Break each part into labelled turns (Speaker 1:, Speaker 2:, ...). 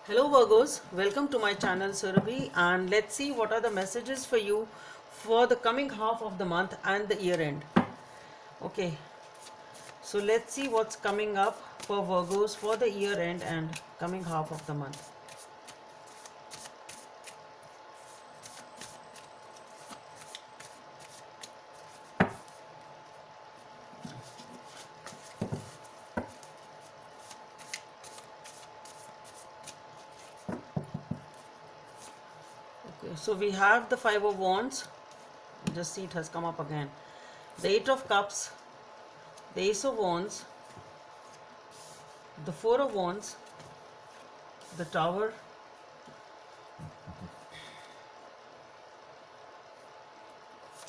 Speaker 1: Hello Virgos, welcome to my channel Surabhi, and let's see what are the messages for you for the coming half of the month and the year end. Okay, so let's see what's coming up for Virgos for the year end and coming half of the month. Okay, so we have the Five of Wands. Just see, it has come up again. The Eight of Cups, the Ace of Wands, the Four of Wands, the Tower,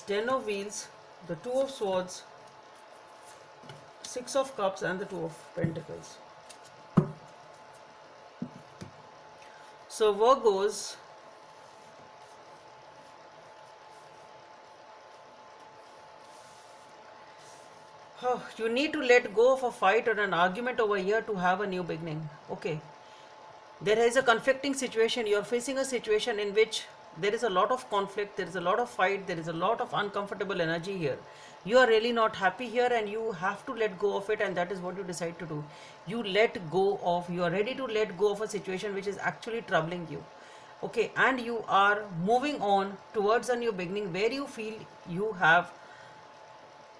Speaker 1: Ten of Wheels, the Two of Swords, Six of Cups, and the Two of Pentacles. So Virgos, you need to let go of a fight or an argument over here to have a new beginning. Okay, there is a conflicting situation. You are facing a situation in which there is a lot of conflict, there is a lot of fight, there is a lot of uncomfortable energy here. You are really not happy here and you have to let go of it, and that is what you decide to do. You are ready to let go of a situation which is actually troubling you. Okay, and you are moving on towards a new beginning where you feel you have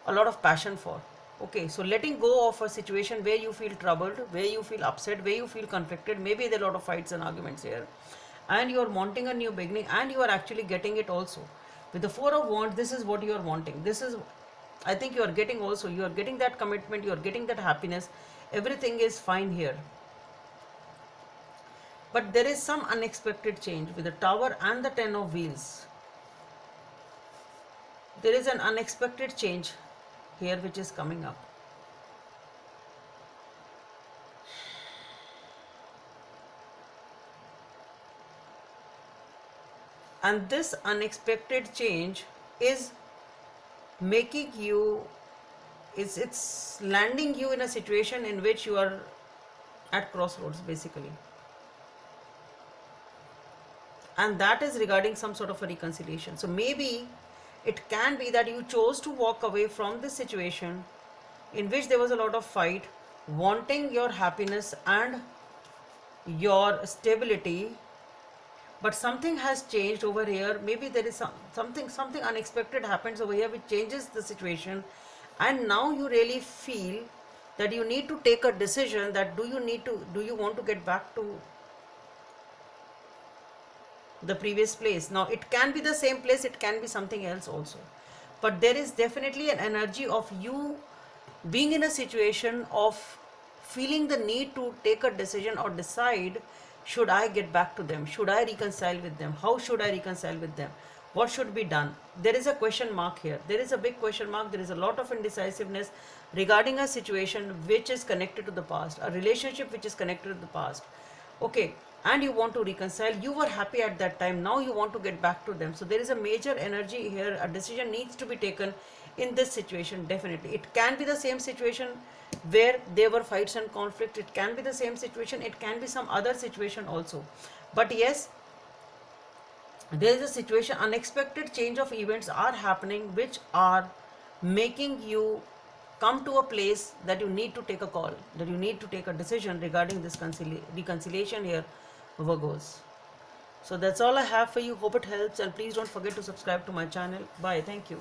Speaker 1: a lot of passion for. Okay, so letting go of a situation where you feel troubled, where you feel upset, where you feel conflicted, maybe there are a lot of fights and arguments here, and you are wanting a new beginning, and you are actually getting it also. With the Four of Wands, this is what you are wanting. This is, I think you are getting also, you are getting that commitment, you are getting that happiness, everything is fine here. But there is some unexpected change with the Tower and the Ten of Wheels. There is an unexpected change here which is coming up. And this unexpected change is making you, it's landing you in a situation in which you are at crossroads basically. And that is regarding some sort of a reconciliation. So maybe it can be that you chose to walk away from this situation in which there was a lot of fight, wanting your happiness and your stability, but something has changed over here. Maybe there is something unexpected happens over here which changes the situation, and now you really feel that you need to take a decision that do you want to get back to the previous place. Now it can be the same place, it can be something else also, but there is definitely an energy of you being in a situation of feeling the need to take a decision or decide, should I get back to them, should I reconcile with them, how should I reconcile with them, what should be done. There is a question mark here, there is a big question mark, there is a lot of indecisiveness regarding a situation which is connected to the past, a relationship which is connected to the past. Okay, and you want to reconcile, you were happy at that time, now you want to get back to them. So there is a major energy here, a decision needs to be taken in this situation. Definitely it can be the same situation where there were fights and conflict, it can be the same situation, it can be some other situation also, but yes, there is a situation, unexpected change of events are happening which are making you come to a place that you need to take a call, that you need to take a decision regarding this reconciliation here, Virgos. So that's all I have for you. Hope it helps, and please don't forget to subscribe to my channel. Bye. Thank you.